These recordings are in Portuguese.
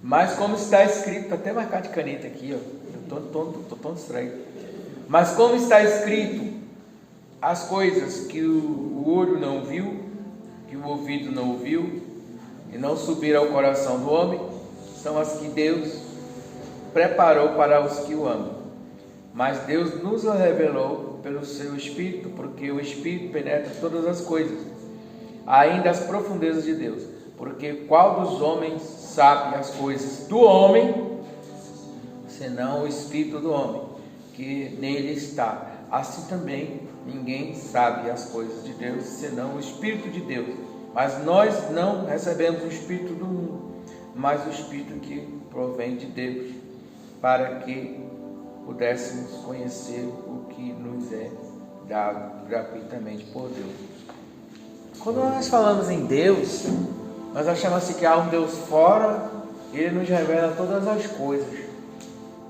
Mas como está escrito, até marcar de caneta aqui, ó. Eu tô tão distraído. Mas como está escrito, as coisas que o olho não viu, que o ouvido não ouviu, e não subiram ao coração do homem, são as que Deus preparou para os que o amam. Mas Deus nos revelou pelo seu Espírito, porque o Espírito penetra todas as coisas, ainda as profundezas de Deus. Porque qual dos homens sabe as coisas do homem, senão o Espírito do homem, que nele está? Assim também ninguém sabe as coisas de Deus, senão o Espírito de Deus. Mas nós não recebemos o Espírito do mundo, mas o Espírito que provém de Deus, para que pudéssemos conhecer o que nos é dado gratuitamente por Deus. Quando nós falamos em Deus, nós achamos assim que há um Deus fora, Ele nos revela todas as coisas.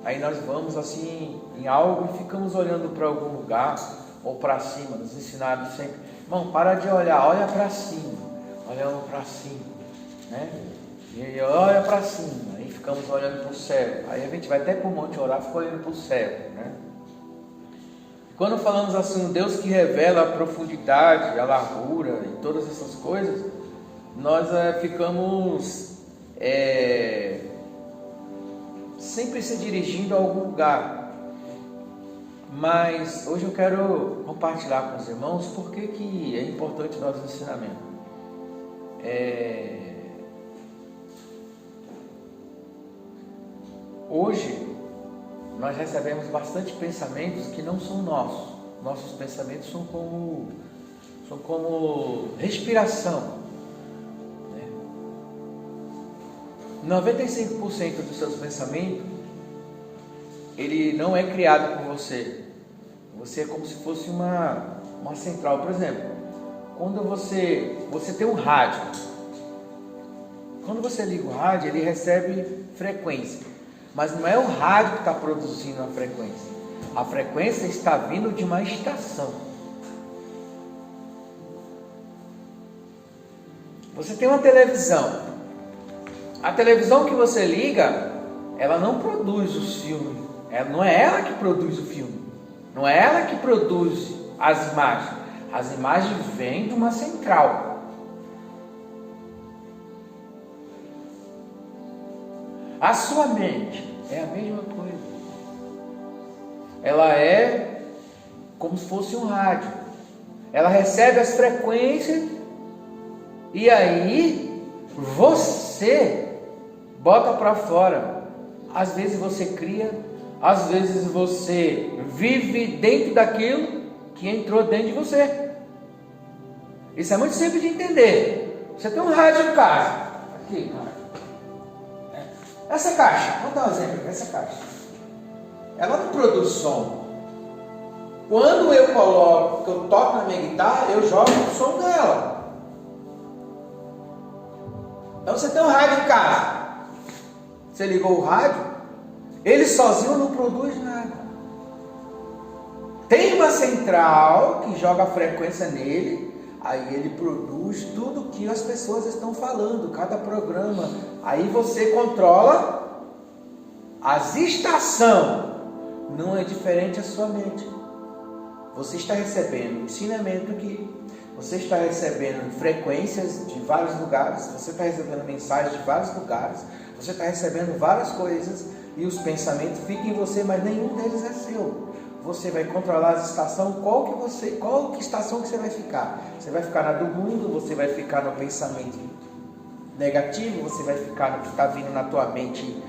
Aí nós vamos assim em algo e ficamos olhando para algum lugar ou para cima. Nos ensinaram sempre: irmão, para de olhar, olha para cima, olhamos para cima, né? E olha para cima, aí ficamos olhando para o céu. Aí a gente vai até para o monte orar, fica olhando para o céu, né? Quando falamos assim, um Deus que revela a profundidade, a largura e todas essas coisas, nós ficamos sempre se dirigindo a algum lugar. Mas hoje eu quero compartilhar com os irmãos por que é importante o nosso ensinamento. Hoje nós recebemos bastante pensamentos que não são nossos. Nossos pensamentos são como respiração, né? 95% dos seus pensamentos, ele não é criado por você. Você é como se fosse uma central. Por exemplo, quando você tem um rádio. Quando você liga o rádio, ele recebe frequência. Mas não é o rádio que está produzindo a frequência. A frequência está vindo de uma estação. Você tem uma televisão. A televisão que você liga, ela não produz os filmes. Não é ela que produz o filme. Não é ela que produz as imagens. As imagens vêm de uma central. A sua mente é a mesma coisa. Ela é como se fosse um rádio. Ela recebe as frequências e aí você bota para fora. Às vezes você cria, às vezes você vive dentro daquilo que entrou dentro de você. Isso é muito simples de entender. Você tem um rádio em casa. Aqui, essa caixa, vamos dar um exemplo aqui, essa caixa. Ela não produz som. Quando eu toco na minha guitarra, eu jogo o som dela. Então você tem um rádio em casa. Você ligou o rádio, ele sozinho não produz nada. Tem uma central que joga a frequência nele, aí ele produz tudo que as pessoas estão falando, cada programa. Aí você controla as estações. Não é diferente a sua mente. Você está recebendo ensinamento aqui. Você está recebendo frequências de vários lugares. Você está recebendo mensagens de vários lugares. Você está recebendo várias coisas. E os pensamentos ficam em você, mas nenhum deles é seu. Você vai controlar as estações. Qual estação que você vai ficar? Você vai ficar na do mundo? Você vai ficar no pensamento negativo? Você vai ficar no que está vindo na tua mente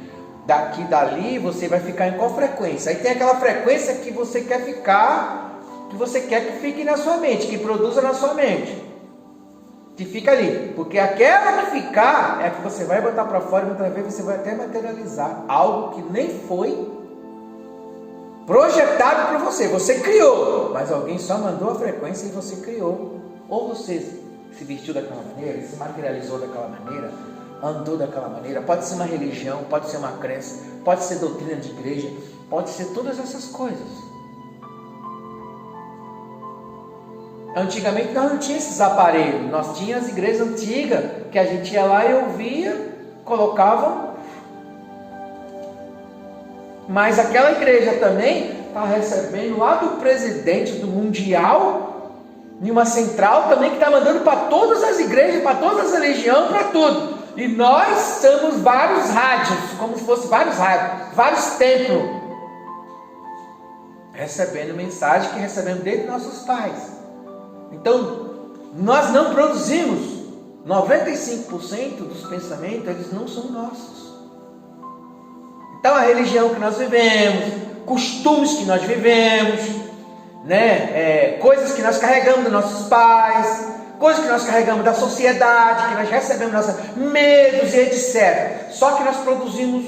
daqui, dali? Você vai ficar em qual frequência? Aí tem aquela frequência que você quer ficar, que você quer que fique na sua mente, que produza na sua mente, que fica ali. Porque aquela que ficar é a que você vai botar para fora e muitas vezes você vai até materializar algo que nem foi projetado por você. Você criou, mas alguém só mandou a frequência e você criou. Ou você se vestiu daquela maneira, se materializou daquela maneira, andou daquela maneira. Pode ser uma religião, pode ser uma crença, pode ser doutrina de igreja, pode ser todas essas coisas. Antigamente nós não tínhamos esses aparelhos. Nós tínhamos as igrejas antigas que a gente ia lá e ouvia, colocavam Mas aquela igreja também está recebendo lá do presidente do mundial, em uma central também, que está mandando para todas as igrejas, para todas as religiões, para tudo. E nós somos vários rádios, como se fosse vários rádios, vários templos, recebendo mensagem que recebemos desde nossos pais. Então, nós não produzimos. 95% dos pensamentos, eles não são nossos. Então, a religião que nós vivemos, costumes que nós vivemos, coisas que nós carregamos dos nossos pais, coisas que nós carregamos da sociedade, que nós recebemos nossos medos e etc. Só que nós produzimos,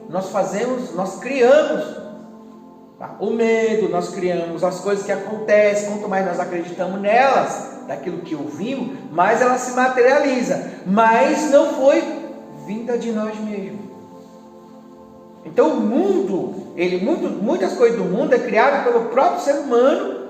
nós fazemos, nós criamos o medo, nós criamos as coisas que acontecem. Quanto mais nós acreditamos nelas, daquilo que ouvimos, mais ela se materializa. Mas não foi vinda de nós mesmos. Então o mundo, muitas coisas do mundo é criado pelo próprio ser humano.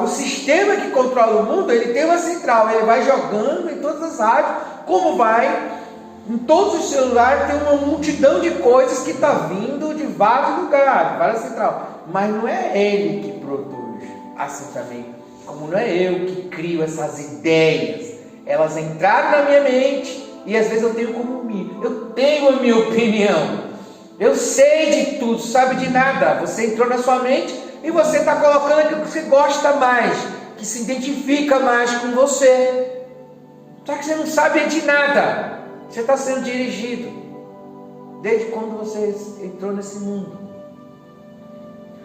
O sistema que controla o mundo, ele tem uma central, ele vai jogando em todas as rádios, como vai em todos os celulares, tem uma multidão de coisas que está vindo de vários lugares, várias centrais, mas não é ele que produz. Assim também, como não é eu que crio essas ideias, elas entraram na minha mente e às vezes eu tenho a minha opinião, eu sei de tudo, sabe de nada. Você entrou na sua mente e você está colocando aquilo que você gosta mais, que se identifica mais com você. Só que você não sabe de nada. Você está sendo dirigido desde quando você entrou nesse mundo.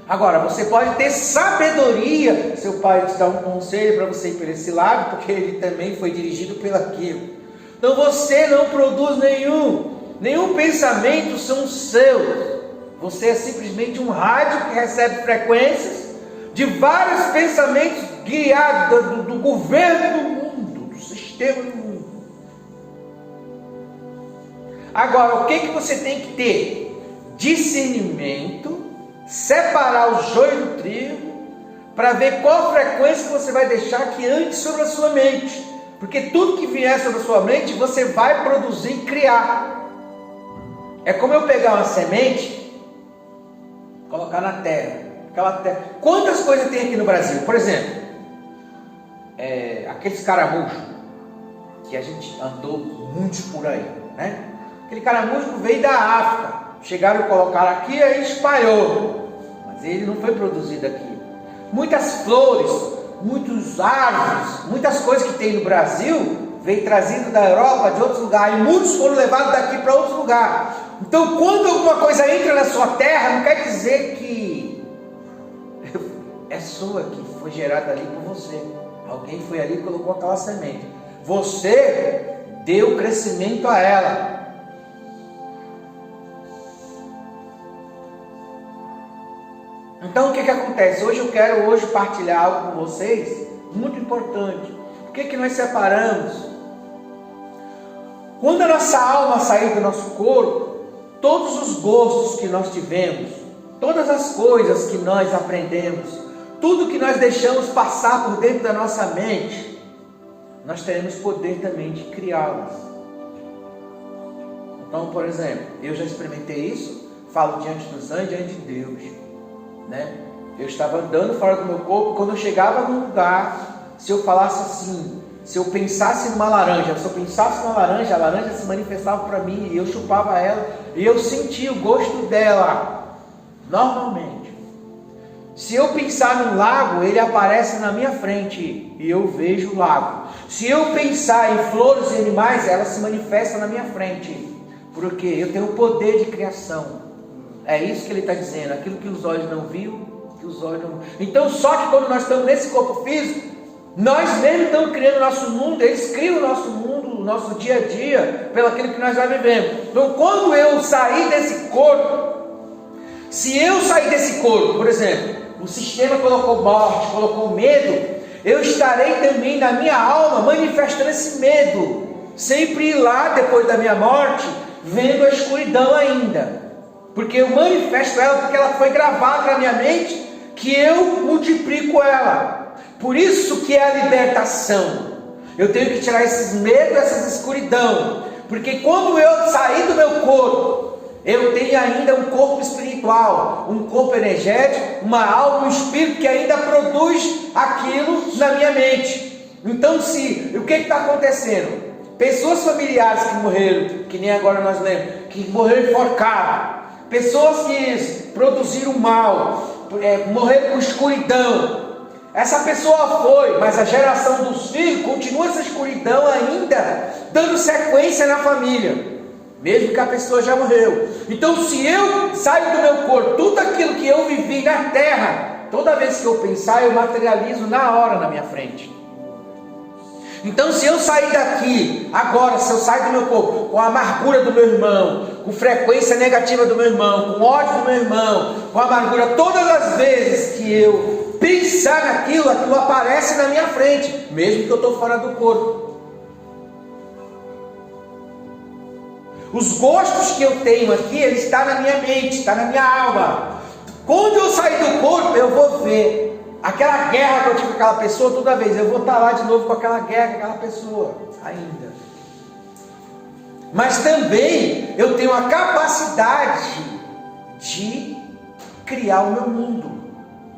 Agora, você pode ter sabedoria. Seu pai te dá um conselho para você ir por esse lado, porque ele também foi dirigido pelaquilo. Então você não produz nenhum pensamento são seus. Você é simplesmente um rádio que recebe frequências de vários pensamentos guiados do governo do mundo, do sistema do mundo. Agora, o que você tem que ter? Discernimento, separar o joio do trigo, para ver qual frequência você vai deixar que ande sobre a sua mente. Porque tudo que vier sobre a sua mente, você vai produzir e criar. É como eu pegar uma semente, colocar na terra. Aquela terra. Quantas coisas tem aqui no Brasil? Por exemplo, aqueles caramujos, que a gente andou muitos por aí, né? Aquele caramujo veio da África, chegaram a colocar aqui e aí espalhou, mas ele não foi produzido aqui. Muitas flores, muitos árvores, muitas coisas que tem no Brasil, veio trazido da Europa, de outros lugares, e muitos foram levados daqui para outros lugares. Então, quando alguma coisa entra na sua terra, não quer dizer que é sua, que foi gerada ali por você. Alguém foi ali e colocou aquela semente. Você deu crescimento a ela. Então o que acontece? Eu quero partilhar algo com vocês, muito importante. O que nós separamos? Quando a nossa alma sair do nosso corpo, todos os gostos que nós tivemos, todas as coisas que nós aprendemos, tudo que nós deixamos passar por dentro da nossa mente, nós teremos poder também de criá-las. Então, por exemplo, eu já experimentei isso, falo diante dos anjos, diante de Deus. Eu estava andando fora do meu corpo. Quando eu chegava num lugar, se eu falasse assim, se eu pensasse numa laranja, a laranja se manifestava para mim e eu chupava ela e eu sentia o gosto dela normalmente. Se eu pensar num lago, ele aparece na minha frente e eu vejo o lago. Se eu pensar em flores e animais, ela se manifesta na minha frente, porque eu tenho o poder de criação. É isso que ele está dizendo, aquilo que os olhos não viram, que os olhos não... Então, só que quando nós estamos nesse corpo físico, nós mesmos estamos criando o nosso mundo, eles criam o nosso mundo, o nosso dia a dia, pelo aquilo que nós já vivemos. Então, quando eu sair desse corpo, se eu sair desse corpo, por exemplo, o sistema colocou morte, colocou medo, eu estarei também na minha alma manifestando esse medo, sempre ir lá depois da minha morte, vendo a escuridão ainda. Porque eu manifesto ela, porque ela foi gravada na minha mente, que eu multiplico ela. Por isso que é a libertação. Eu tenho que tirar esses medos, essas escuridão. Porque quando eu sair do meu corpo, eu tenho ainda um corpo espiritual, um corpo energético, uma alma, um espírito que ainda produz aquilo na minha mente. Então, o que está acontecendo? Pessoas familiares que morreram, que nem agora nós lemos, que morreram enforcados, pessoas que produziram mal, morreram com escuridão. Essa pessoa foi, mas a geração dos filhos continua essa escuridão ainda, dando sequência na família, mesmo que a pessoa já morreu. Então, se eu saio do meu corpo, tudo aquilo que eu vivi na terra, toda vez que eu pensar, eu materializo na hora na minha frente. Então, se eu sair daqui, agora, se eu sair do meu corpo, com a amargura do meu irmão, com frequência negativa do meu irmão, com ódio do meu irmão, com amargura, todas as vezes que eu pensar naquilo, aquilo aparece na minha frente, mesmo que eu estou fora do corpo. Os gostos que eu tenho aqui, ele está na minha mente, está na minha alma. Quando eu sair do corpo, eu vou ver aquela guerra que eu tive com aquela pessoa, toda vez eu vou estar lá de novo com aquela guerra com aquela pessoa, ainda. Mas também eu tenho a capacidade de criar o meu mundo,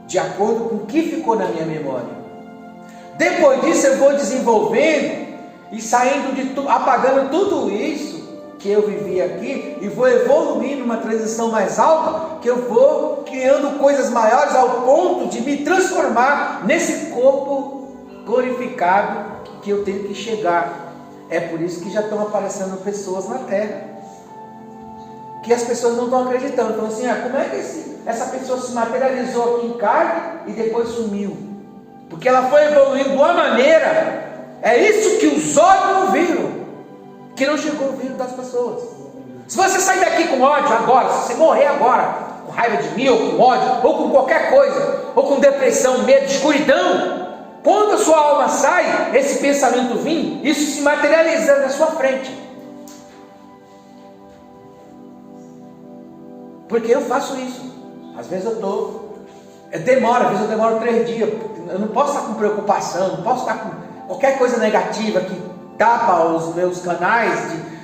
de acordo com o que ficou na minha memória. Depois disso eu vou desenvolvendo e saindo de apagando tudo isso que eu vivi aqui, e vou evoluindo numa transição mais alta, que eu vou criando coisas maiores ao ponto de me transformar nesse corpo glorificado que eu tenho que chegar. É por isso que já estão aparecendo pessoas na terra, que as pessoas não estão acreditando. Então assim, como é que essa pessoa se materializou aqui em carne e depois sumiu? Porque ela foi evoluindo de uma maneira, é isso que os olhos não viram, que não chegou ao ouvido das pessoas. Se você sair daqui com ódio agora, se você morrer agora, com raiva de mim, ou com ódio, ou com qualquer coisa, ou com depressão, medo, escuridão, quando a sua alma sai, esse pensamento vir, isso se materializando na sua frente. Porque eu faço isso. Às vezes às vezes eu demoro 3 dias, eu não posso estar com preocupação, não posso estar com qualquer coisa negativa que tapa os meus canais,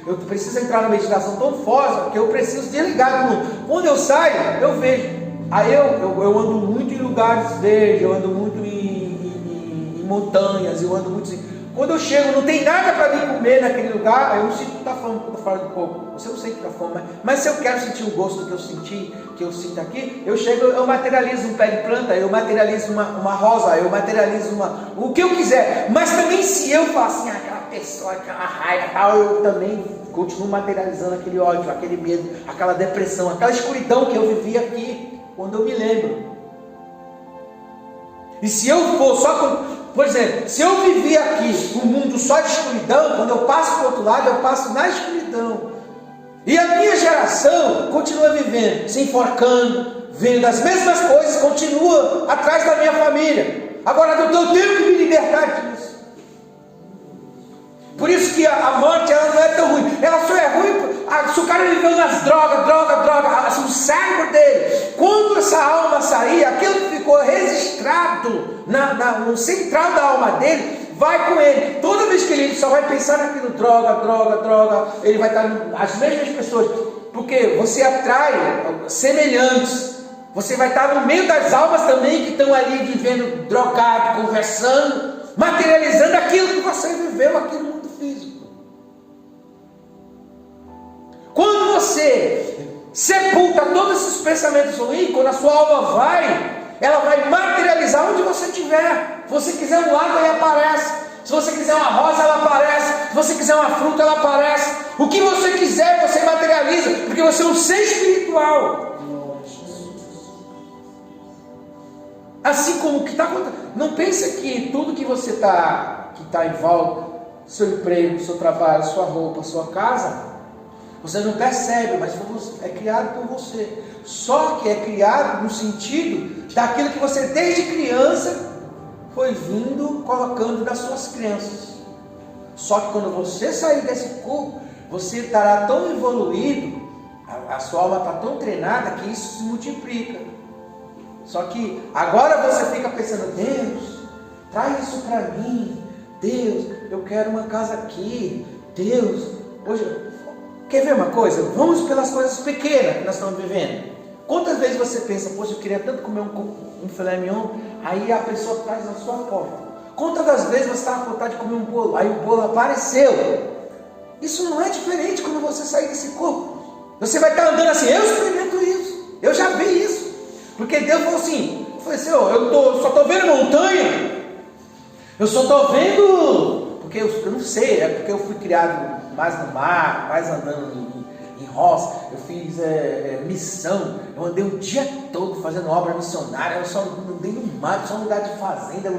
eu preciso entrar na meditação tão forte, que eu preciso desligar do mundo. Quando eu saio, eu vejo. Aí eu ando muito em lugares verdes, eu ando muito em montanhas, eu ando muito assim. Quando eu chego, não tem nada para mim comer naquele lugar, eu não sinto muita fome quando eu fora do corpo. Você não sente muita fome, mas se eu quero sentir o gosto que eu sinto aqui, eu chego, eu materializo um pé de planta, eu materializo uma rosa, eu materializo o que eu quiser. Mas também se eu faço assim, aquela pessoa, aquela raiva, tal, eu também continuo materializando aquele ódio, aquele medo, aquela depressão, aquela escuridão que eu vivi aqui, quando eu me lembro. E se eu for só, por exemplo, se eu vivi aqui um mundo só de escuridão, quando eu passo para o outro lado, eu passo na escuridão. E a minha geração continua vivendo, se enforcando, vendo as mesmas coisas, continua atrás da minha família. Agora eu tenho que me libertar disso. Por isso que a morte ela não é tão ruim. Ela só é ruim se o cara viveu nas drogas, assim, o cérebro dele. Quando essa alma sair, aquilo que ficou registrado no central da alma dele, vai com ele. Toda vez que ele só vai pensar naquilo, droga, ele vai estar as mesmas pessoas. Porque você atrai semelhantes. Você vai estar no meio das almas também que estão ali vivendo drogado, conversando, materializando aquilo que você viveu aqui no mundo físico. Quando você sepulta todos esses pensamentos ruins, quando a sua alma ela vai materializar onde você estiver. Se você quiser um lago, ele aparece. Se você quiser uma rosa, ela aparece. Se você quiser uma fruta, ela aparece. O que você quiser, você materializa, porque você é um ser espiritual. Assim como o que está acontecendo. Não pense que tudo que você está em volta, seu emprego, seu trabalho, sua roupa, sua casa, você não percebe, mas é criado por você. Só que é criado no sentido daquilo que você desde criança foi vindo colocando das suas crenças. Só que quando você sair desse corpo, você estará tão evoluído, a sua alma está tão treinada que isso se multiplica. Só que agora você fica pensando, Deus, traz isso para mim. Deus, eu quero uma casa aqui. Deus, hoje, Quer ver uma coisa? Vamos pelas coisas pequenas que nós estamos vivendo. Quantas vezes você pensa, poxa, eu queria tanto comer um filé mignon, aí a pessoa traz na sua porta. Quantas das vezes você estava com vontade de comer um bolo, aí o bolo apareceu? Isso não é diferente quando você sair desse corpo. Você vai estar andando assim, eu experimento isso, eu já vi isso. Porque Deus falou assim, Senhor, eu só estou vendo montanha, eu só estou vendo, porque eu não sei, é porque eu fui criado mais no mar, mais andando em roça, eu fiz missão, eu andei o dia todo fazendo obra missionária, eu só andei no mar, só um lugar de fazenda,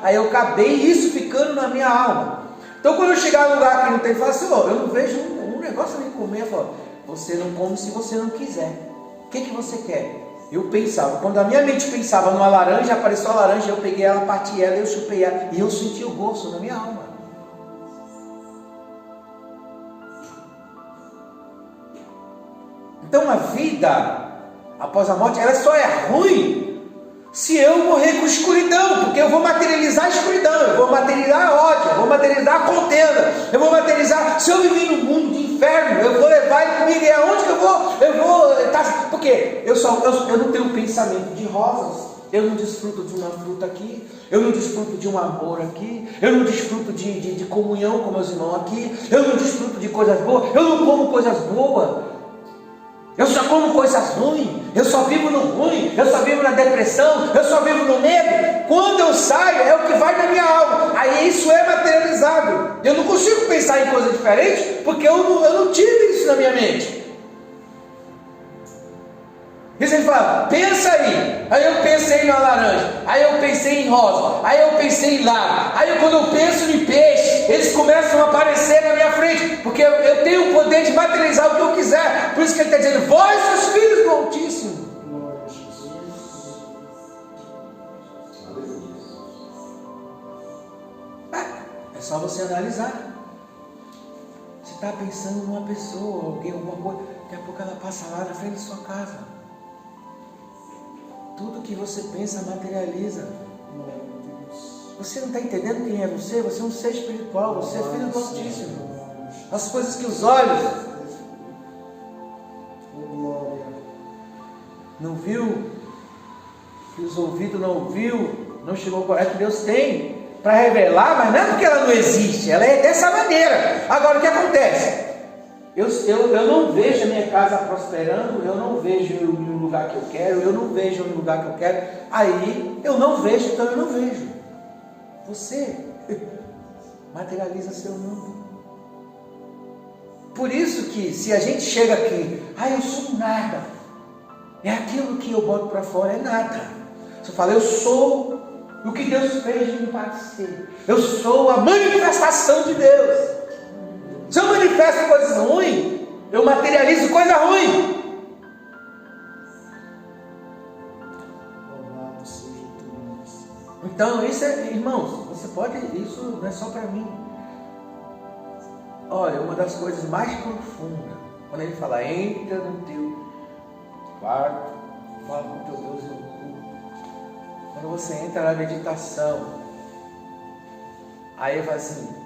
aí eu acabei isso ficando na minha alma. Então quando eu chegar no lugar que não tem, eu falo assim, eu não vejo um negócio ali comer, eu falo, você não come se você não quiser, o que você quer? Eu pensava, quando a minha mente pensava numa laranja, apareceu a laranja, eu peguei ela, parti ela, eu chupei ela, e eu senti o gosto na minha alma. Então a vida após a morte, ela só é ruim se eu morrer com escuridão, porque eu vou materializar a escuridão, eu vou materializar a ódio, eu vou materializar a contenda, eu vou materializar, se eu viver num mundo de inferno, eu vou levar ele comigo, e aonde que eu vou, porque eu não tenho um pensamento de rosas, eu não desfruto de uma fruta aqui, eu não desfruto de um amor aqui, eu não desfruto de comunhão com meus irmãos aqui, eu não desfruto de coisas boas, eu não como coisas boas, eu só como coisas ruins, eu só vivo no ruim, eu só vivo na depressão, eu só vivo no medo. Quando eu saio, é o que vai na minha alma, aí isso é materializado. Eu não consigo pensar em coisa diferente, porque eu não tive isso na minha mente. E você fala, pensa aí eu pensei na laranja, aí eu pensei em rosa, aí eu pensei em lago, aí quando eu penso em peixe, eles começam a aparecer na minha frente, porque eu tenho o poder de materializar o que eu quiser. Por isso que ele está dizendo, vós os filhos do Altíssimo. É só você analisar. Você está pensando numa pessoa, alguém, alguma coisa, daqui a pouco ela passa lá na frente da sua casa. Tudo que você pensa materializa. Você não está entendendo quem é você? Você é um ser espiritual, você é filho do Altíssimo. As coisas que os olhos não viu, que os ouvidos não ouviu, não chegou ao coração, que Deus tem para revelar, mas não é porque ela não existe, ela é dessa maneira. Agora o que acontece? Eu não vejo a minha casa prosperando, eu não vejo no lugar que eu quero, eu não vejo no lugar que eu quero, aí eu não vejo, então eu não vejo. Você materializa seu mundo. Por isso que se a gente chega aqui, eu sou nada, é aquilo que eu boto para fora, é nada. Você fala, eu sou o que Deus fez de me parecer, eu sou a manifestação de Deus. Se eu manifesto coisas ruins, eu materializo coisa ruim. Então isso irmãos, você pode, isso não é só para mim. Olha, uma das coisas mais profundas, quando ele fala, entra no teu quarto, fala com teu Deus em oculto. Quando você entra na meditação, aí ele fala assim,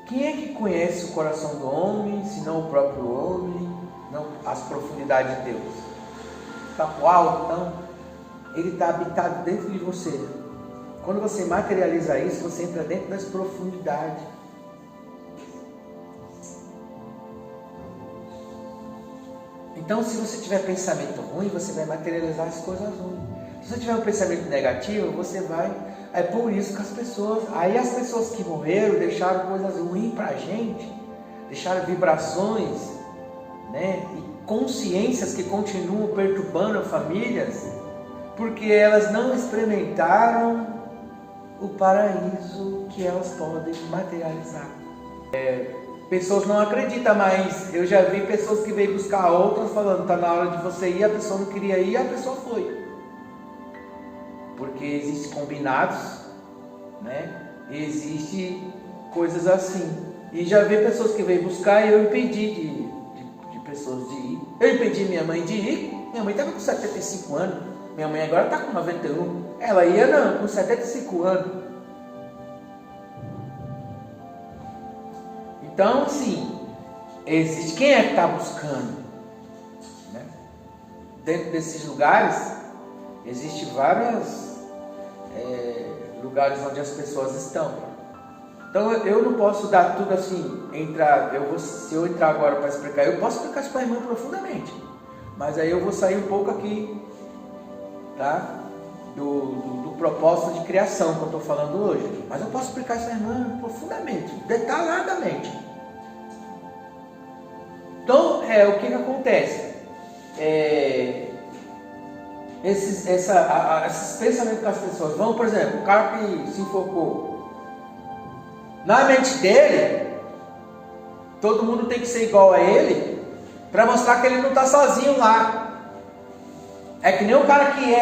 quem é que conhece o coração do homem, senão o próprio homem, não as profundidades de Deus? Está pro alto, então, ele está habitado dentro de você. Quando você materializa isso, você entra dentro das profundidades. Então, se você tiver pensamento ruim, você vai materializar as coisas ruins. Se você tiver um pensamento negativo, você vai... É por isso que as pessoas que morreram deixaram coisas ruins para a gente, deixaram vibrações, né? E consciências que continuam perturbando famílias, porque elas não experimentaram o paraíso que elas podem materializar. Pessoas não acreditam, mas eu já vi pessoas que veio buscar outras falando, está na hora de você ir, a pessoa não queria ir, a pessoa foi. Porque existem combinados, né? Existem coisas assim. E já vi pessoas que veio buscar e eu impedi de pessoas de ir. Eu impedi minha mãe de ir. Minha mãe estava com 75 anos. Minha mãe agora está com 91. Ela ia com 75 anos. Então, assim, existe, quem é que está buscando? Né? Dentro desses lugares, existem vários lugares onde as pessoas estão. Então eu não posso dar tudo assim, se eu entrar agora para explicar, eu posso explicar isso para a irmã profundamente, mas aí eu vou sair um pouco aqui, tá? Do propósito de criação que eu estou falando hoje, mas eu posso explicar isso para a irmã profundamente, detalhadamente. Então, o que acontece? Esses pensamentos das pessoas vão, por exemplo, o cara que se enfocou, na mente dele, todo mundo tem que ser igual a ele, para mostrar que ele não está sozinho lá. É que nem o cara que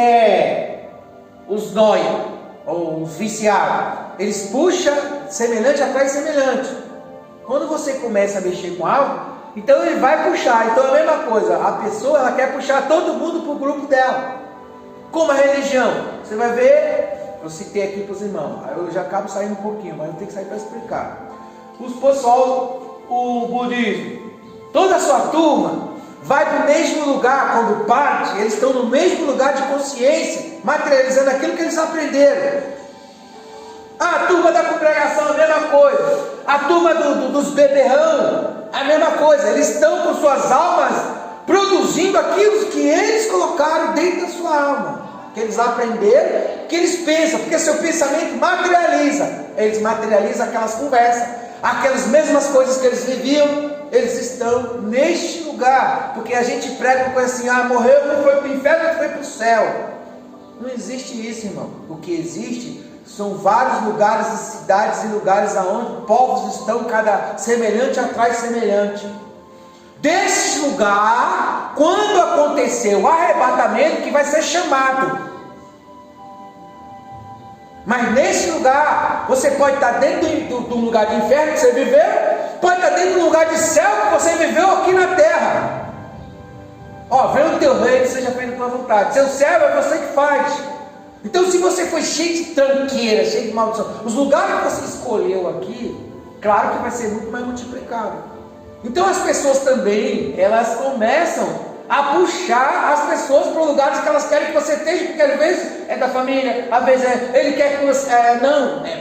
os nóia, ou os viciados, eles puxam semelhante atrás de semelhante. Quando você começa a mexer com algo, então ele vai puxar. Então é a mesma coisa, a pessoa ela quer puxar todo mundo para o grupo dela. Como a religião, você vai ver, eu citei aqui para os irmãos, aí eu já acabo saindo um pouquinho, mas eu tenho que sair para explicar. O budismo, toda a sua turma vai para o mesmo lugar, quando parte, eles estão no mesmo lugar de consciência, materializando aquilo que eles aprenderam. A turma da congregação, a mesma coisa. A turma dos beberrão, a mesma coisa. Eles estão com suas almas produzindo aquilo que eles colocaram dentro da sua alma, que eles aprenderam, que eles pensam, porque seu pensamento materializa. Eles materializam aquelas conversas, aquelas mesmas coisas que eles viviam. Eles estão neste lugar, porque a gente prega uma coisa assim: morreu, não foi para o inferno, não foi para o céu. Não existe isso, irmão. O que existe são vários lugares e cidades e lugares aonde povos estão, cada semelhante atrás semelhante. Desse lugar, quando acontecer o arrebatamento, que vai ser chamado. Mas nesse lugar, você pode estar dentro do lugar de inferno que você viveu, pode estar dentro do lugar de céu que você viveu aqui na terra. Venha o teu reino, seja feita a tua vontade. Seu céu é você que faz. Então, se você foi cheio de tranqueira, cheio de maldição, os lugares que você escolheu aqui, claro que vai ser muito mais multiplicado. Então, as pessoas também, elas começam a puxar as pessoas para lugares que elas querem que você esteja, porque às vezes é da família, às vezes ele quer que você,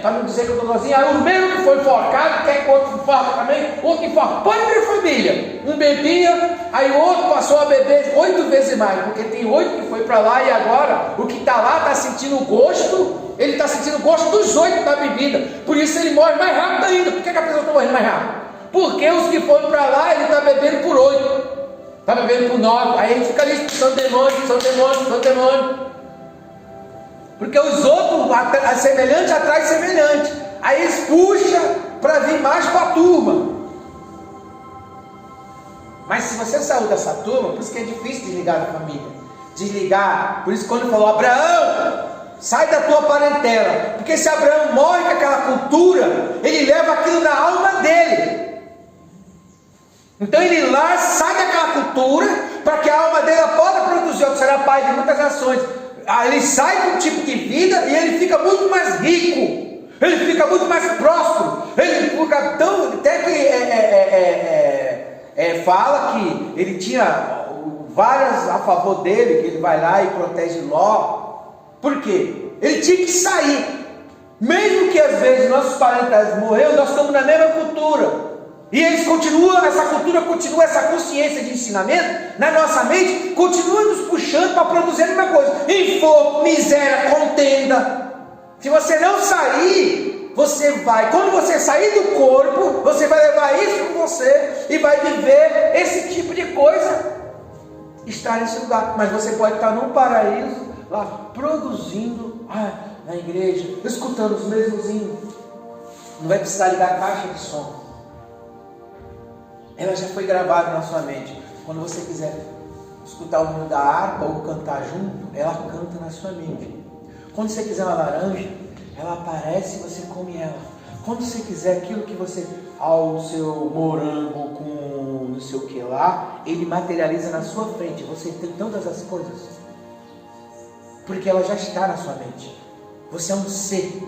para não dizer que eu estou sozinho, o mesmo que foi enforcado, quer que o outro enforca também, outro enforca. Pode ver família, um bebia, aí o outro passou a beber 8 vezes mais, porque tem 8 que foi para lá e agora o que está lá está sentindo o gosto, ele está sentindo o gosto dos 8 da bebida, por isso ele morre mais rápido ainda. Por que a pessoa está morrendo mais rápido? Porque os que foram para lá, ele está bebendo por 8. Está bebendo por 9, aí a gente fica ali expulsando demônio, porque os outros, a semelhante atrai semelhante, aí eles puxam para vir mais para a turma. Mas se você saiu dessa turma, por isso que é difícil desligar da família, por isso quando ele falou: Abraão, sai da tua parentela, porque se Abraão morre com aquela cultura, ele leva aquilo na alma dele. Então ele lá sai daquela cultura, para que a alma dele possa produzir, que será pai de muitas nações. Ele sai de um tipo de vida e ele fica muito mais rico, ele fica muito mais próspero, ele fica tão, até que fala que ele tinha várias a favor dele, que ele vai lá e protege Ló. Por quê? Ele tinha que sair, mesmo que às vezes nossos parentes morreram, nós estamos na mesma cultura. E eles continuam, essa cultura continua, essa consciência de ensinamento na nossa mente, continua nos puxando para produzir a mesma coisa. Enfoque, miséria, contenda. Se você não sair, você vai, quando você sair do corpo, você vai levar isso com você e vai viver esse tipo de coisa, estar nesse lugar. Mas você pode estar num paraíso, lá, produzindo, na igreja, escutando os mesmos hinos. Não vai precisar ligar a caixa de som. Ela já foi gravada na sua mente. Quando você quiser escutar o hino da harpa ou cantar junto, ela canta na sua mente. Quando você quiser uma laranja, ela aparece e você come ela. Quando você quiser aquilo que você, o seu morango com não sei o que lá, ele materializa na sua frente. Você tem todas as coisas, porque ela já está na sua mente. Você é um ser.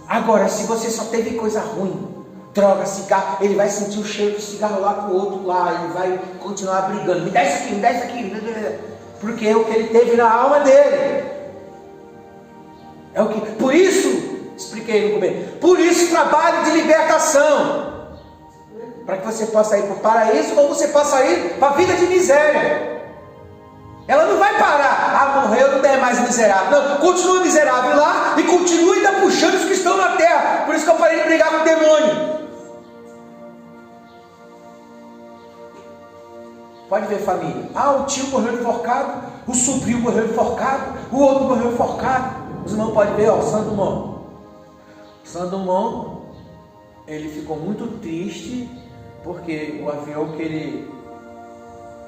Agora, se você só teve coisa ruim, droga, cigarro, ele vai sentir o cheiro do cigarro lá com o outro lá, ele vai continuar brigando, me dá isso aqui, me dá isso aqui, porque é o que ele teve na alma dele. É o que, por isso, expliquei no começo, por isso trabalho de libertação, para que você possa ir para o paraíso ou você possa ir para a vida de miséria. Ela não vai parar, morreu, não é mais miserável. Não, continua miserável lá e continua ainda puxando os que estão na terra. Por isso que eu parei de brigar com o demônio. Pode ver, família. O tio morreu enforcado, o sobrinho morreu enforcado, o outro morreu enforcado. Os irmãos podem ver, Santo Dumont. Santo Dumont, ele ficou muito triste porque o avião que ele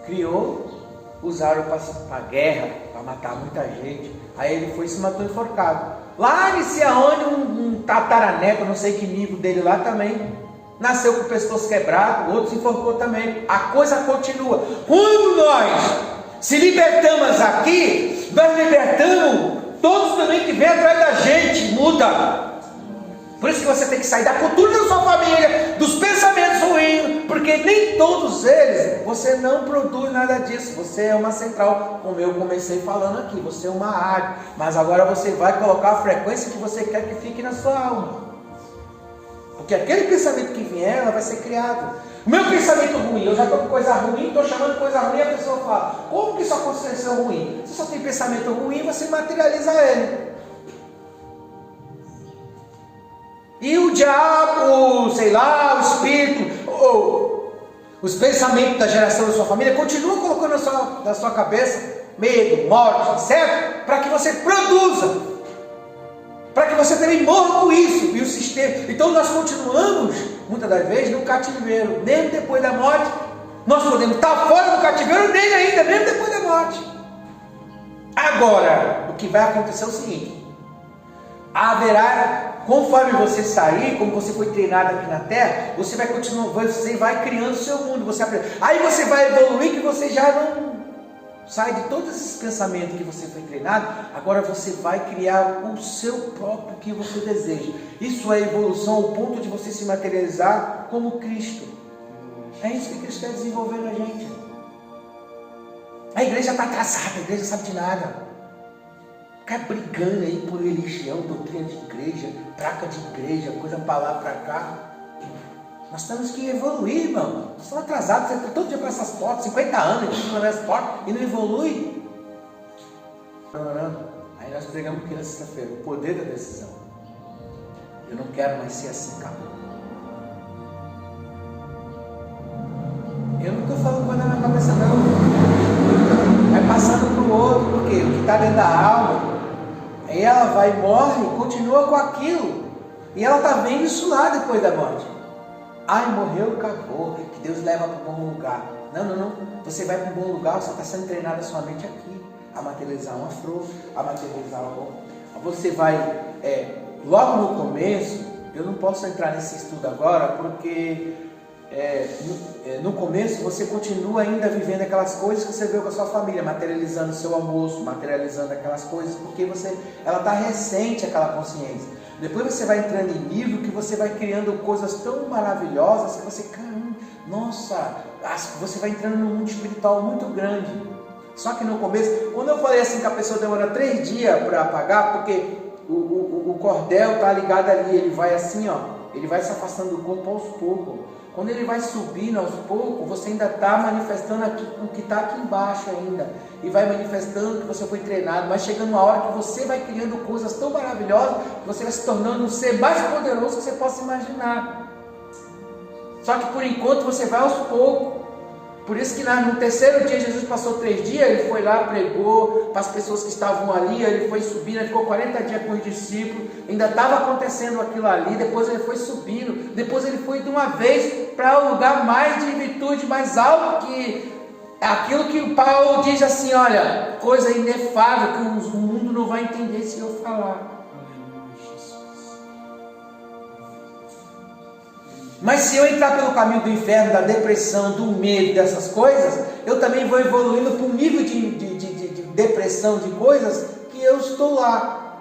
criou usaram para a guerra, para matar muita gente. Aí ele foi e se matou enforcado. Lá em Ciaone, um tataraneco, não sei que nível dele lá também, nasceu com o pescoço quebrado, outro se enforcou também. A coisa continua. Quando nós se libertamos aqui, nós libertamos todos também que vêm atrás da gente, muda. Por isso que você tem que sair da cultura da sua família, dos pensamentos ruins, porque nem todos eles, você não produz nada disso. Você é uma central, como eu comecei falando aqui, você é uma rádio, mas agora você vai colocar a frequência que você quer que fique na sua alma, porque aquele pensamento que vier, ela vai ser criado. O meu pensamento ruim, eu já estou com coisa ruim, estou chamando coisa ruim, a pessoa fala, como que isso aconteceu ruim? Você só tem pensamento ruim, você materializa ele. E o diabo, sei lá, o espírito, ou os pensamentos da geração da sua família continuam colocando na sua cabeça medo, morte, certo? Para que você produza, para que você também morra com isso. E o sistema. Então nós continuamos, muitas das vezes, no cativeiro, mesmo depois da morte. Nós podemos estar fora do cativeiro dele ainda, mesmo depois da morte. Agora, o que vai acontecer é o seguinte: haverá, conforme você sair, como você foi treinado aqui na terra, você vai continuar, você vai criando o seu mundo, você aprende. Aí você vai evoluir, que você já não sai de todos esses pensamentos que você foi treinado. Agora você vai criar o seu próprio que você deseja. Isso é evolução ao ponto de você se materializar como Cristo. É isso que Cristo quer desenvolver na gente. A igreja está atrasada, a igreja não sabe de nada. Ficar brigando aí por religião, doutrina de igreja, placa de igreja, coisa para lá, para cá. Nós temos que evoluir, irmão. Nós estamos atrasados, você está todo dia para essas portas, 50 anos, a gente nessas portas e não evolui. Aí nós pregamos aqui na sexta-feira, o poder da decisão. Eu não quero mais ser assim, acabou. Eu não estou falando coisa na minha cabeça, não. Vai passando para o outro, porque o que está dentro da alma, aí ela vai, morre e continua com aquilo. E ela está vendo isso lá depois da morte. Ai, morreu, acabou, que Deus leva para um bom lugar. Não. Você vai para um bom lugar, você está sendo treinado a sua mente aqui, a materializar uma flor, a materializar uma... Você vai, logo no começo, eu não posso entrar nesse estudo agora, porque no começo você continua ainda vivendo aquelas coisas que você viu com a sua família, materializando o seu almoço, materializando aquelas coisas, porque ela está recente, aquela consciência. Depois você vai entrando em nível que você vai criando coisas tão maravilhosas que você, caramba, nossa, você vai entrando num mundo espiritual muito grande. Só que no começo, quando eu falei assim que a pessoa demora 3 dias para apagar, porque o cordel está ligado ali, ele vai assim, ó, ele vai se afastando do corpo aos poucos. Quando ele vai subindo aos poucos, você ainda está manifestando aqui, o que está aqui embaixo ainda. E vai manifestando que você foi treinado. Mas chegando uma hora que você vai criando coisas tão maravilhosas, que você vai se tornando um ser mais poderoso que você possa imaginar. Só que por enquanto você vai aos poucos. Por isso que no terceiro dia Jesus passou 3 dias, ele foi lá, pregou para as pessoas que estavam ali, ele foi subindo, ele ficou 40 dias com os discípulos, ainda estava acontecendo aquilo ali, depois ele foi subindo, depois ele foi de uma vez para um lugar mais de virtude, mais alto, que aquilo que o Paulo diz assim, olha, coisa inefável, que o mundo não vai entender se eu falar. Mas se eu entrar pelo caminho do inferno, da depressão, do medo, dessas coisas, eu também vou evoluindo para um nível de depressão, de coisas, que eu estou lá.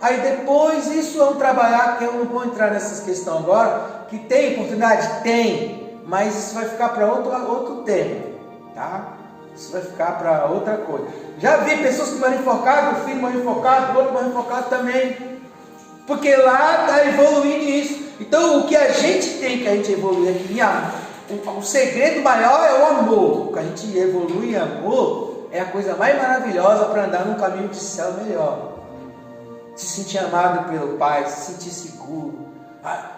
Aí depois, isso é um trabalhar, que eu não vou entrar nessas questões agora, Que tem oportunidade? Tem, mas isso vai ficar para outro tempo, tá? Isso vai ficar para outra coisa. Já vi pessoas que morreram enforcadas, o filho morreu enforcado, o outro morreu enforcado também, porque lá está evoluindo isso. Então o que a gente tem que a gente evoluir aqui, o segredo maior é o amor. O que a gente evolui em amor é a coisa mais maravilhosa para andar num caminho de céu melhor. Se sentir amado pelo Pai, se sentir seguro.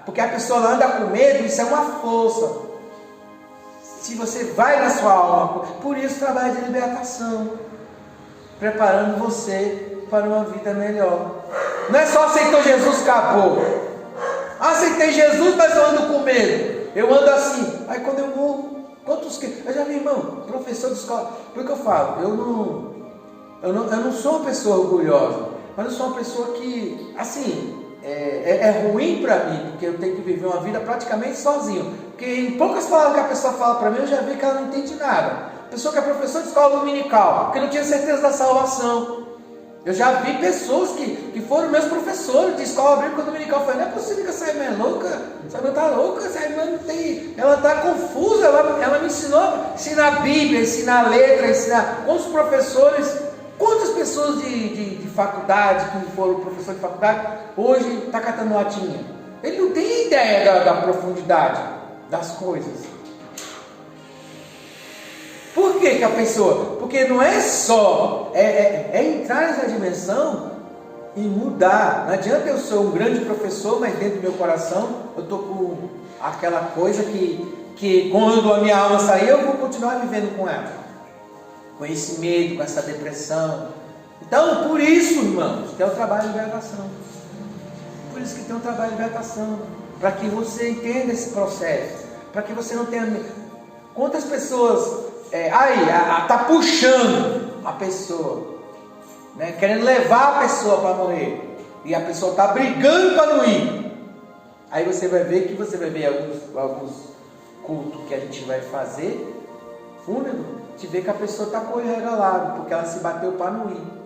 Porque a pessoa anda com medo, isso é uma força. Se você vai na sua alma, por isso trabalho de libertação, preparando você para uma vida melhor. Não é só aceitou Jesus, acabou. Aceitei Jesus, mas eu ando com medo. Eu ando assim. Aí quando eu morro, eu já vi, irmão, professor de escola. Por que eu falo? Eu não sou uma pessoa orgulhosa, mas eu sou uma pessoa que, assim, é ruim para mim, porque eu tenho que viver uma vida praticamente sozinho. Porque em poucas palavras que a pessoa fala para mim, eu já vi que ela não entende nada. Pessoa que é professor de escola dominical, que não tinha certeza da salvação. Eu já vi pessoas que foram meus professores de escola bíblica dominical. Eu falei, não é possível que essa irmã é louca, essa irmã está louca, essa irmã não tem, ela está confusa, ela me ensinou a ensinar a Bíblia, ensinar a letra, ensinar. Quantos professores, quantas pessoas de faculdade, que foram professor de faculdade, hoje está catando latinha. Ele não tem ideia da profundidade das coisas. Por que a pessoa? Porque não é só, entrar nessa dimensão e mudar. Não adianta eu ser um grande professor, mas dentro do meu coração eu estou com aquela coisa que quando a minha alma sair, eu vou continuar vivendo com ela. Com esse medo, com essa depressão. Então, por isso, irmãos, tem o trabalho de libertação. Por isso que tem o trabalho de libertação. Para que você entenda esse processo. Para que você não tenha medo. Quantas pessoas... está puxando a pessoa, né, querendo levar a pessoa para morrer, e a pessoa está brigando para não ir. Aí você vai ver alguns cultos que a gente vai fazer fúnebre, te vê que a pessoa está com o olho regalado, porque ela se bateu para não ir.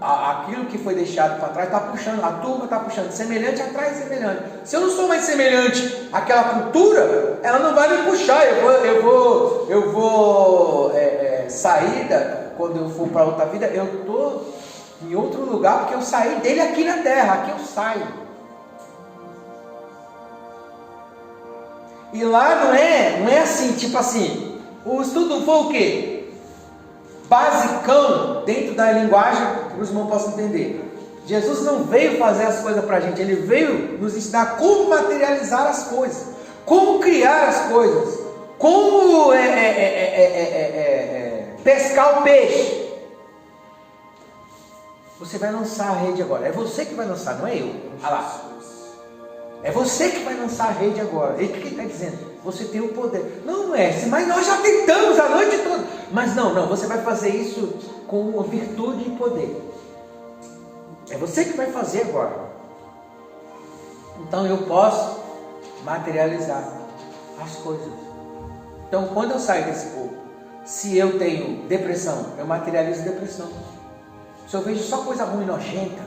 Aquilo que foi deixado para trás está puxando, a turma está puxando, semelhante atrás de semelhante. Se eu não sou mais semelhante àquela cultura, ela não vai me puxar. Eu vou sair quando eu for para outra vida, eu estou em outro lugar, porque eu saí dele aqui na terra, aqui eu saio. E lá não é assim, tipo assim, o estudo foi o quê? Basicão, dentro da linguagem que os irmãos possam entender. Jesus não veio fazer as coisas para a gente, Ele veio nos ensinar como materializar as coisas, como criar as coisas, como pescar o peixe. Você vai lançar a rede agora, é você que vai lançar, não é eu. Olha lá. É você que vai lançar a rede agora. E o que ele está dizendo? Você tem o poder. Não é, mas nós já tentamos a noite toda. Mas não, você vai fazer isso com virtude e poder. É você que vai fazer agora. Então eu posso materializar as coisas. Então quando eu saio desse corpo, se eu tenho depressão, eu materializo depressão. Se eu vejo só coisa ruim, nojenta,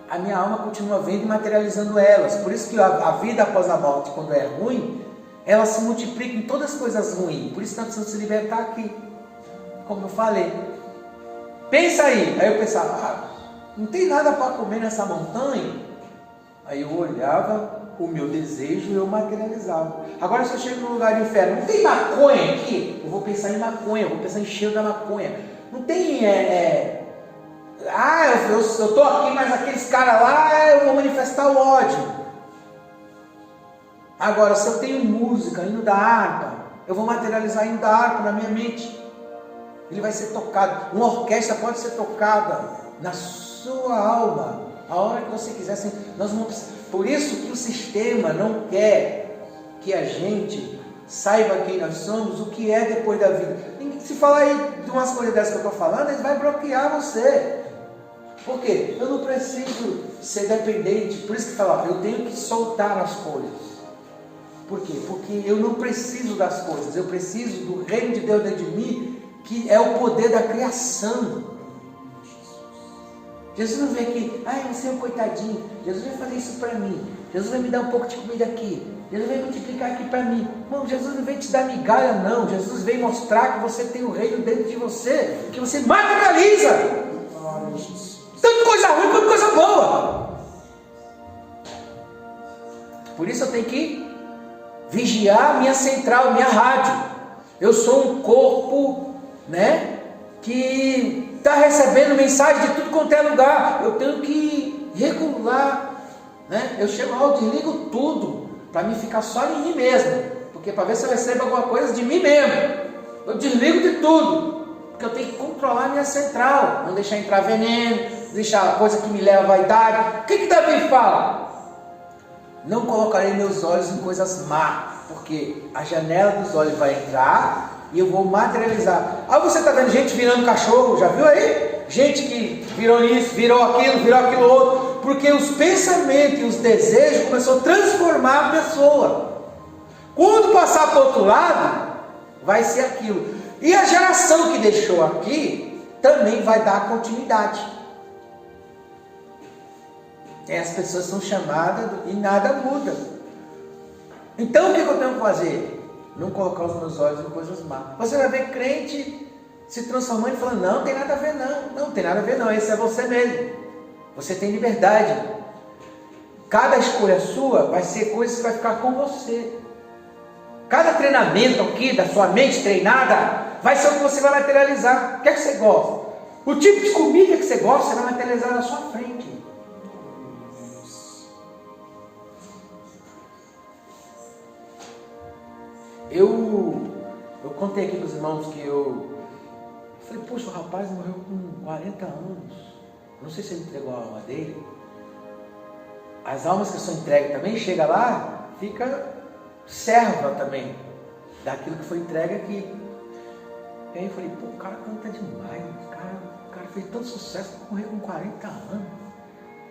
a minha alma continua vendo e materializando elas. Por isso que a vida após a morte, quando é ruim, ela se multiplica em todas as coisas ruins. Por isso nós precisamos se libertar aqui. Como eu falei. Pensa aí. Aí eu pensava, não tem nada para comer nessa montanha. Aí eu olhava o meu desejo e eu materializava. Agora se eu chego num lugar de inferno, não tem maconha aqui? Eu vou pensar em maconha, eu vou pensar em cheiro da maconha. Não tem... eu estou aqui, mas aqueles caras lá, eu vou manifestar o ódio. Agora, se eu tenho música, hino da harpa, eu vou materializar hino da harpa na minha mente. Ele vai ser tocado. Uma orquestra pode ser tocada na sua alma, a hora que você quiser. Assim, por isso que o sistema não quer que a gente saiba quem nós somos, o que é depois da vida. Se falar aí de umas coisas dessas que eu estou falando, ele vai bloquear você. Por quê? Eu não preciso ser dependente. Por isso que fala, eu tenho que soltar as coisas. Por quê? Porque eu não preciso das coisas. Eu preciso do reino de Deus dentro de mim, que é o poder da criação. Jesus não vem aqui, você é um coitadinho. Jesus vai fazer isso para mim. Jesus vai me dar um pouco de comida aqui. Jesus vai multiplicar aqui para mim. Irmão, Jesus não vem te dar migalha, não. Jesus vem mostrar que você tem o reino dentro de você, que você materializa. Tanto coisa ruim quanto coisa boa. Por isso eu tenho que vigiar minha central, minha rádio. Eu sou um corpo, né, que está recebendo mensagem de tudo quanto é lugar. Eu tenho que regular, né? Eu chego lá, eu desligo tudo, para mim ficar só em mim mesmo, porque para ver se eu recebo alguma coisa de mim mesmo. Eu desligo de tudo, porque eu tenho que controlar a minha central, não deixar entrar veneno, não deixar coisa que me leva à vaidade. O que Davi fala? Não colocarei meus olhos em coisas más, porque a janela dos olhos vai entrar e eu vou materializar. Ah, você está vendo gente virando cachorro, já viu aí? Gente que virou isso, virou aquilo outro, porque os pensamentos e os desejos começaram a transformar a pessoa. Quando passar para o outro lado, vai ser aquilo. E a geração que deixou aqui também vai dar continuidade. As pessoas são chamadas e nada muda. Então o que eu tenho que fazer? Não colocar os meus olhos em coisas más. Você vai ver crente se transformando e falando, não tem nada a ver não. Não tem nada a ver não, esse é você mesmo. Você tem liberdade. Cada escolha sua vai ser coisa que vai ficar com você. Cada treinamento aqui da sua mente treinada vai ser o que você vai materializar. O que é que você gosta? O tipo de comida que você gosta, você vai materializar na sua frente. Eu contei aqui para os irmãos que eu falei, poxa, o rapaz morreu com 40 anos. Não sei se ele entregou a alma dele. As almas que são entregues também, chega lá, fica serva também daquilo que foi entregue aqui. E aí eu falei, pô, o cara canta demais, o cara fez tanto sucesso para morrer com 40 anos.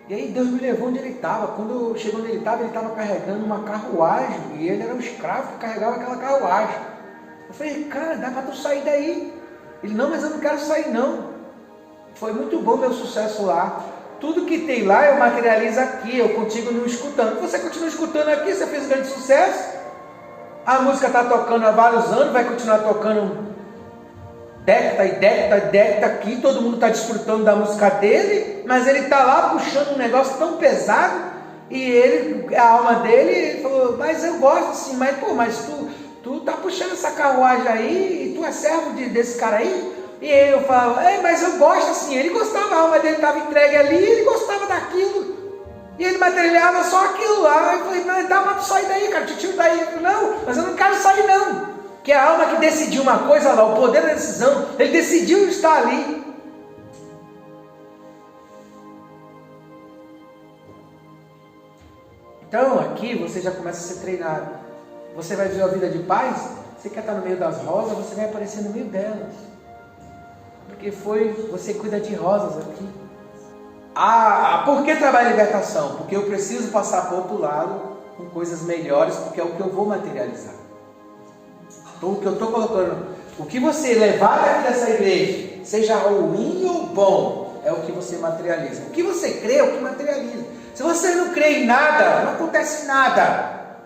E aí Deus me levou onde ele estava. Quando chegou onde ele estava carregando uma carruagem. E ele era um escravo que carregava aquela carruagem. Eu falei, cara, dá para tu sair daí. Ele, não, mas eu não quero sair não. Foi muito bom meu sucesso lá. Tudo que tem lá eu materializo aqui. Eu continuo escutando. Você continua escutando aqui, você fez um grande sucesso. A música está tocando há vários anos, vai continuar tocando década aqui, todo mundo está desfrutando da música dele, mas ele está lá puxando um negócio tão pesado, e ele, a alma dele, falou, mas eu gosto assim, mas tu tá puxando essa carruagem aí, e tu é servo desse cara aí? E eu falo, mas eu gosto assim, ele gostava, a alma dele estava entregue ali, ele gostava daquilo, e ele materializava só aquilo lá. Eu falei, mas dá para tu sair daí, cara, te tiro daí. Eu falei, não, mas eu não quero sair não. Que a alma que decidiu uma coisa lá, o poder da decisão, ele decidiu estar ali. Então aqui você já começa a ser treinado. Você vai viver a vida de paz, você quer estar no meio das rosas, você vai aparecer no meio delas. Porque você cuida de rosas aqui. Por que trabalho em libertação? Porque eu preciso passar para o outro lado com coisas melhores, porque é o que eu vou materializar. Então, o que eu estou colocando, o que você levar daqui dessa igreja, seja ruim ou bom, é o que você materializa. O que você crê é o que materializa. Se você não crê em nada, não acontece nada.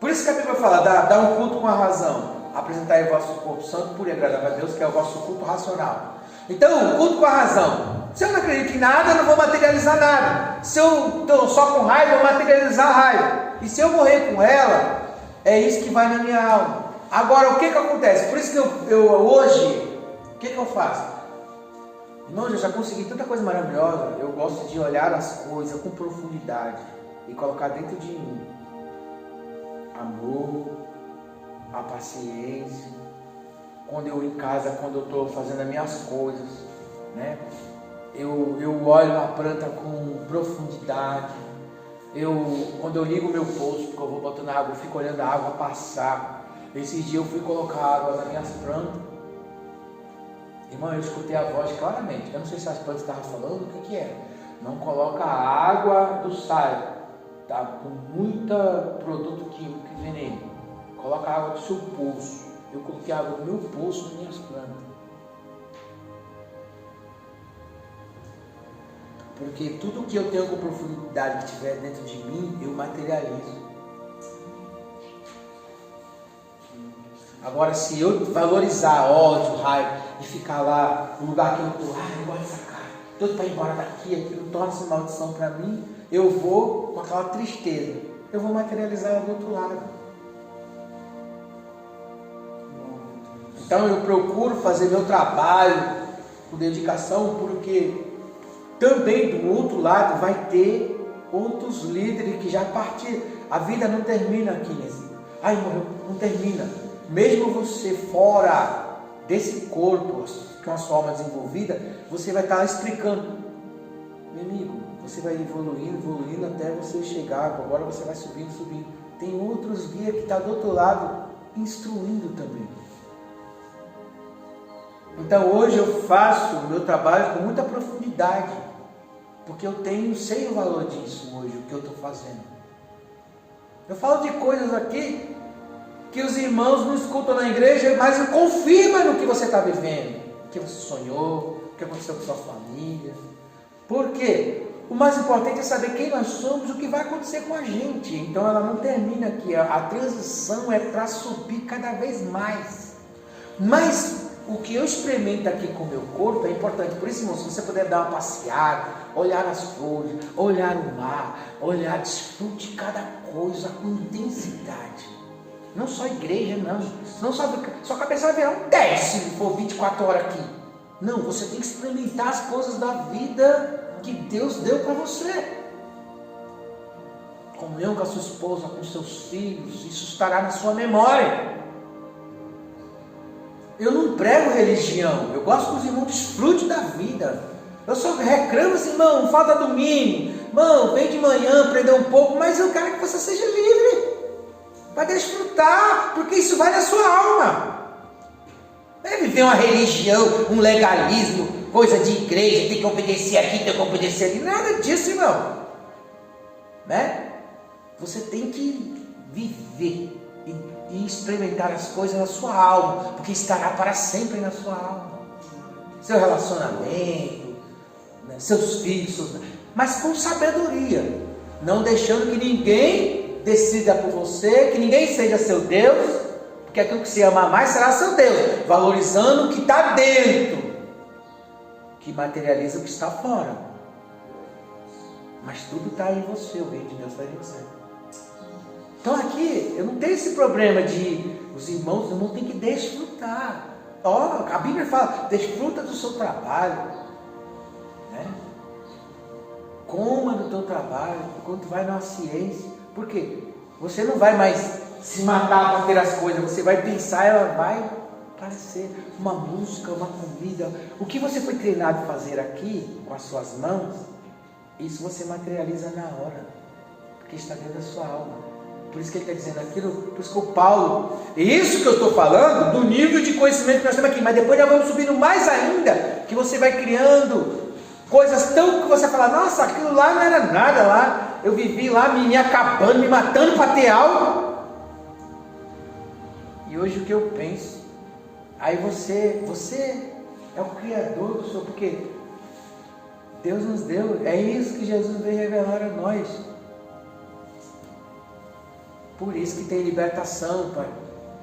Por isso que a Bíblia fala, dá um culto com a razão. Apresentai o vosso corpo santo, puro e agradável a Deus, que é o vosso culto racional. Então, culto com a razão. Se eu não acredito em nada, eu não vou materializar nada. Se eu estou só com raiva, eu vou materializar a raiva. E se eu morrer com ela, é isso que vai na minha alma. Agora, o que acontece? Por isso que eu hoje, o que eu faço? Irmão, eu já consegui tanta coisa maravilhosa. Eu gosto de olhar as coisas com profundidade e colocar dentro de mim amor, a paciência. Quando eu em casa, quando eu estou fazendo as minhas coisas, né? Eu olho a planta com profundidade. Quando eu ligo o meu poço, porque eu vou botando água, eu fico olhando a água passar. Esses dias eu fui colocar água nas minhas plantas. Irmão, eu escutei a voz claramente. Eu não sei se as plantas estavam falando, o que era. Não coloca a água do sal, tá? Com muito produto químico e veneno. Coloca a água do seu poço. Eu coloquei a água do meu poço nas minhas plantas. Porque tudo que eu tenho com profundidade que estiver dentro de mim, eu materializo. Agora, se eu valorizar ódio, raiva e ficar lá no lugar que eu estou, eu gosto dessa cara, tudo para ir embora daqui, aquilo torna-se maldição para mim, eu vou com aquela tristeza, eu vou materializar do outro lado. Então eu procuro fazer meu trabalho com dedicação, porque também do outro lado vai ter outros líderes que já partiram. A vida não termina aqui nesse. Morreu, não termina. Mesmo você fora desse corpo, com a sua alma desenvolvida, você vai estar explicando. Meu amigo, você vai evoluindo até você chegar, agora você vai subindo. Tem outros guias que estão do outro lado, instruindo também. Então hoje eu faço o meu trabalho com muita profundidade, porque eu sei o valor disso hoje, o que eu estou fazendo. Eu falo de coisas aqui que os irmãos não escutam na igreja, mas confirmam no que você está vivendo, o que você sonhou, o que aconteceu com sua família. Por quê? O mais importante é saber quem nós somos, o que vai acontecer com a gente. Então ela não termina aqui, a transição é para subir cada vez mais. Mas o que eu experimento aqui com o meu corpo é importante. Por isso, irmão, se você puder dar uma passeada, olhar as flores, olhar o mar, desfrute cada coisa com intensidade. Não só igreja, não. Não sua cabeça vai virar um 10 se for 24 horas aqui. Não, você tem que experimentar as coisas da vida que Deus deu para você. Comunhão com a sua esposa, com seus filhos, isso estará na sua memória. Eu não prego religião, eu gosto que os irmãos desfrutem da vida. Eu só reclamo assim, irmão, falta domingo, irmão, vem de manhã, aprender um pouco, mas eu quero que você seja livre, para desfrutar, porque isso vai na sua alma. Não é viver uma religião, um legalismo, coisa de igreja, tem que obedecer aqui, tem que obedecer ali, nada disso, irmão. Né? Você tem que viver e experimentar as coisas na sua alma, porque estará para sempre na sua alma. Seu relacionamento, né, seus filhos, mas com sabedoria, não deixando que ninguém decida por você, que ninguém seja seu Deus, porque aquilo que você ama mais será seu Deus, valorizando o que está dentro, que materializa o que está fora. Mas tudo está em você, o reino de Deus está em você. Então aqui, eu não tenho esse problema de os irmãos têm que desfrutar. A Bíblia fala, desfruta do seu trabalho, né? Coma do teu trabalho, enquanto vai na ciência. Por quê? Você não vai mais se matar para ter as coisas, você vai pensar, ela vai aparecer. Uma música, uma comida. O que você foi treinado a fazer aqui, com as suas mãos, isso você materializa na hora, porque está dentro da sua alma. Por isso que ele está dizendo aquilo, por isso que o Paulo, isso que eu estou falando, do nível de conhecimento que nós temos aqui, mas depois já vamos subindo mais ainda, que você vai criando coisas tão que você fala, nossa, aquilo lá não era nada lá, eu vivi lá me acabando, me matando para ter algo, e hoje o que eu penso, aí você é o criador do seu, porque Deus nos deu, é isso que Jesus veio revelar a nós. Por isso que tem libertação, para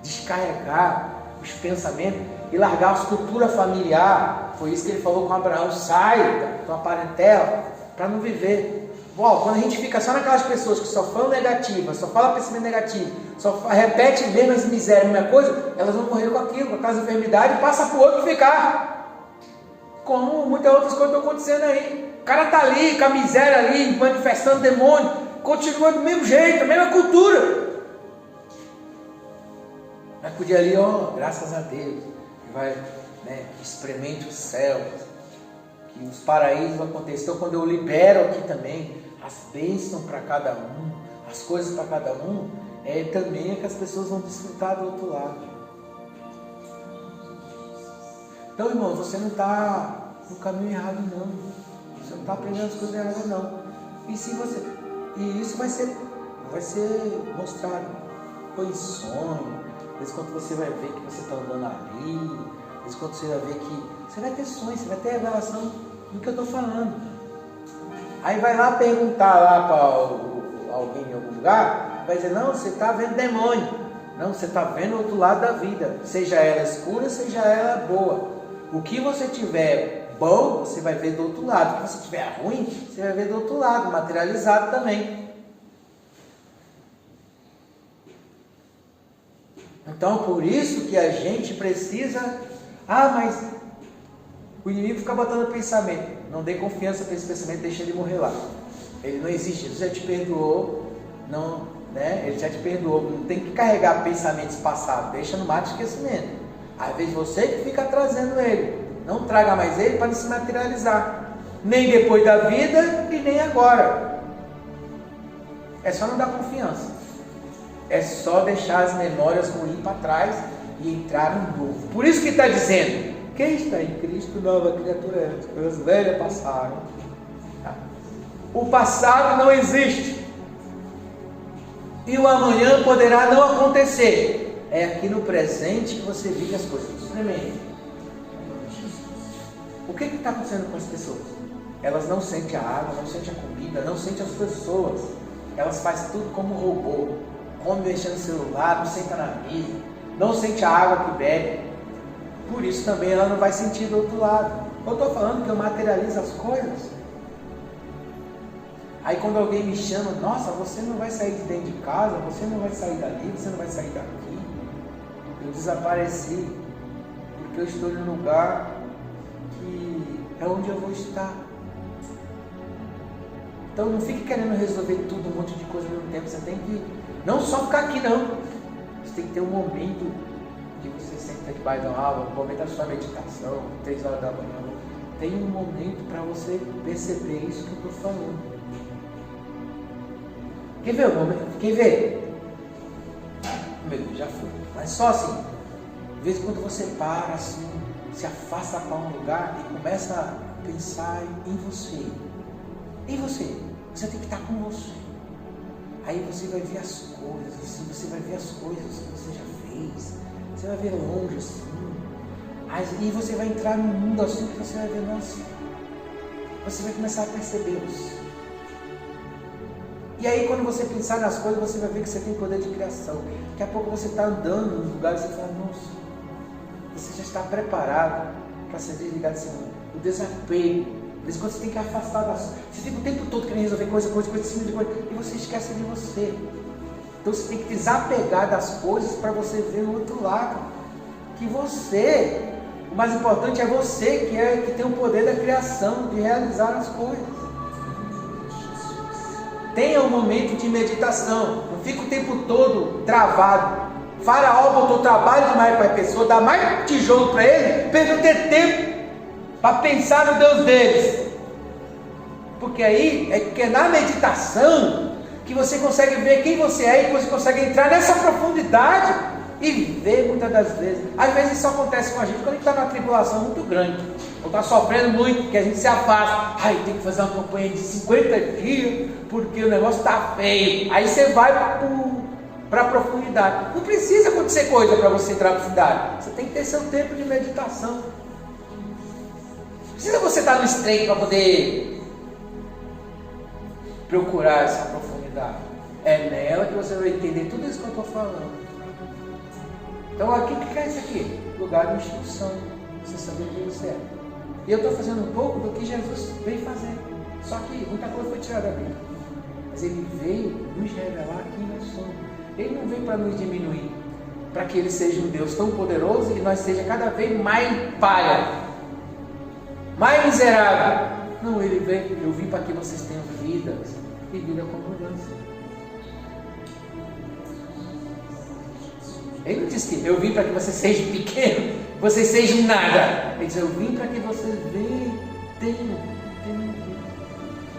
descarregar os pensamentos e largar a estrutura familiar. Foi isso que ele falou com Abraão, sai da tua parentela para não viver. Quando a gente fica só naquelas pessoas que só falam negativas, só falam pensamento negativo, só repete mesmo as misérias, a mesma coisa, elas vão morrer com aquilo, com aquelas enfermidades, e passa para o outro ficar. Como muitas outras coisas estão acontecendo aí. O cara está ali, com a miséria ali, manifestando demônio, continua do mesmo jeito, a mesma cultura. Mas podia ali, graças a Deus, que vai, né, experimente os céus, que os paraísos aconteçam. Então, quando eu libero aqui também as bênçãos para cada um, as coisas para cada um, também é que as pessoas vão desfrutar do outro lado. Então, irmão, você não está no caminho errado, não. Você não está aprendendo as coisas erradas, não. E isso vai ser mostrado em sonho. De vez em quando você vai ver que você está andando ali, de vez em quando você vai ver que você vai ter sonhos, você vai ter revelação do que eu estou falando. Aí vai lá perguntar lá para alguém em algum lugar, vai dizer, não, você está vendo demônio. Não, você está vendo o outro lado da vida. Seja ela escura, seja ela boa. O que você tiver bom, você vai ver do outro lado. O que você tiver ruim, você vai ver do outro lado, materializado também. Então, por isso que a gente precisa... mas o inimigo fica botando pensamento. Não dê confiança para esse pensamento, deixa ele morrer lá. Ele não existe, ele já te perdoou. Não, né? Ele já te perdoou. Não tem que carregar pensamentos passados. Deixa no mar de esquecimento. Às vezes você que fica trazendo ele. Não traga mais ele para não se materializar. Nem depois da vida e nem agora. É só não dar confiança. É só deixar as memórias ruins para trás e entrar no novo. Por isso que está dizendo, quem está em Cristo, nova criatura é. As coisas velhas passaram. O passado não existe. E o amanhã poderá não acontecer. É aqui no presente que você vive as coisas. Experimente. O que está acontecendo com as pessoas? Elas não sentem a água, não sentem a comida, não sentem as pessoas. Elas fazem tudo como robô. Come mexendo no celular, não senta na mesa, não sente a água que bebe. Por isso também ela não vai sentir do outro lado. Eu estou falando que eu materializo as coisas. Aí quando alguém me chama, nossa, você não vai sair de dentro de casa, você não vai sair dali, você não vai sair daqui. Eu desapareci, porque eu estou em um lugar que é onde eu vou estar. Então não fique querendo resolver tudo, um monte de coisa ao mesmo tempo. Você tem que não só ficar aqui não. Você tem que ter um momento que você senta debaixo da água, um momento da sua meditação, 3 horas da manhã. Tem um momento para você perceber isso que eu estou falando. Quer ver o momento? Quer ver? Meu Deus, já foi. Mas só assim, de vez em quando você para assim, se afasta para um lugar e começa a pensar em você. Em você. Você tem que estar com você. Aí você vai ver as coisas, assim, você vai ver as coisas que você já fez. Você vai ver longe assim. E você vai entrar num mundo assim que você vai ver, nossa. Você vai começar a percebê-los. E aí quando você pensar nas coisas, você vai ver que você tem poder de criação. Daqui a pouco você está andando nos lugares e você fala, nossa, você já está preparado para ser desligado desse mundo. O desapego. Por isso, quando você tem que afastar das... Você fica o tempo todo querendo resolver coisa em cima de coisa, e você esquece de você. Então você tem que desapegar das coisas para você ver o outro lado. Que você, o mais importante é você, que tem o poder da criação, de realizar as coisas. Tenha um momento de meditação. Não fica o tempo todo travado. Faraó botou trabalho demais para a pessoa, dá mais tijolo para ele, para ele não ter tempo para pensar no Deus deles. Porque aí é que é na meditação que você consegue ver quem você é e que você consegue entrar nessa profundidade e ver muitas das vezes. Às vezes isso acontece com a gente quando a gente está numa tribulação muito grande, ou está sofrendo muito, porque a gente se afasta. Tem que fazer uma campanha de 50 dias porque o negócio está feio. Aí você vai para a profundidade. Não precisa acontecer coisa para você entrar na profundidade. Você tem que ter seu tempo de meditação. Precisa você estar no estreito para poder procurar essa profundidade. É nela que você vai entender tudo isso que eu estou falando. Então aqui, o que é isso aqui? Lugar de instrução. Você saber quem você é. E eu estou fazendo um pouco do que Jesus veio fazer. Só que muita coisa foi tirada da Bíblia. Mas ele veio nos revelar quem nós somos. Ele não veio para nos diminuir, para que ele seja um Deus tão poderoso e nós seja cada vez mais palha, mais miserável. Não, ele veio, eu vim para que vocês tenham vidas e vida com abundância. Ele não disse que eu vim para que vocês sejam pequenos, vocês sejam nada. Ele disse, eu vim para que vocês tenham vida.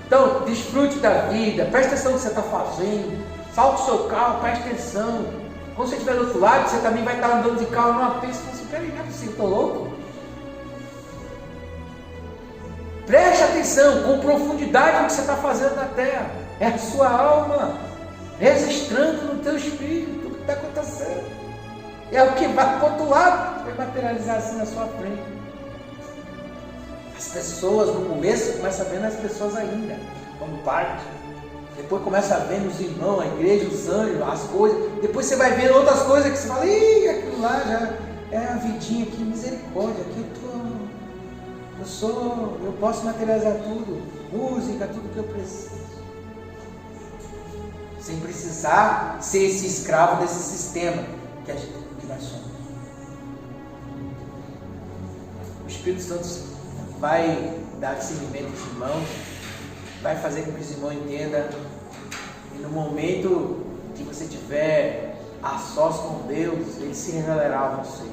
Então, desfrute da vida, preste atenção no que você está fazendo, salte o seu carro, preste atenção. Quando você estiver do outro lado, você também vai estar andando de carro numa pista e fala assim, peraí, não é possível, estou louco? Preste atenção com profundidade no que você está fazendo na terra. É a sua alma registrando no teu espírito tudo que está acontecendo. É o que vai para o outro lado, vai materializar assim na sua frente. As pessoas no começo começam vendo as pessoas ainda. quando parte. Depois começa a ver nos irmãos, a igreja, os anjos, as coisas. Depois você vai vendo outras coisas que você fala, ih, aquilo lá já é a vidinha aqui, misericórdia, aqui eu posso materializar tudo, música, tudo que eu preciso. Sem precisar ser esse escravo desse sistema que nós somos. O Espírito Santo vai dar discernimento aos irmãos, vai fazer com que os irmãos entendam, e no momento que você tiver a sós com Deus, Ele se revelará a você.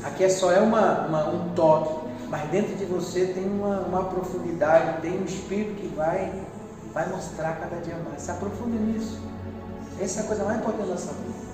Aqui só é um toque, mas dentro de você tem uma profundidade, tem um Espírito que vai mostrar cada dia mais. Se aprofunde nisso. Essa é a coisa mais importante da nossa vida.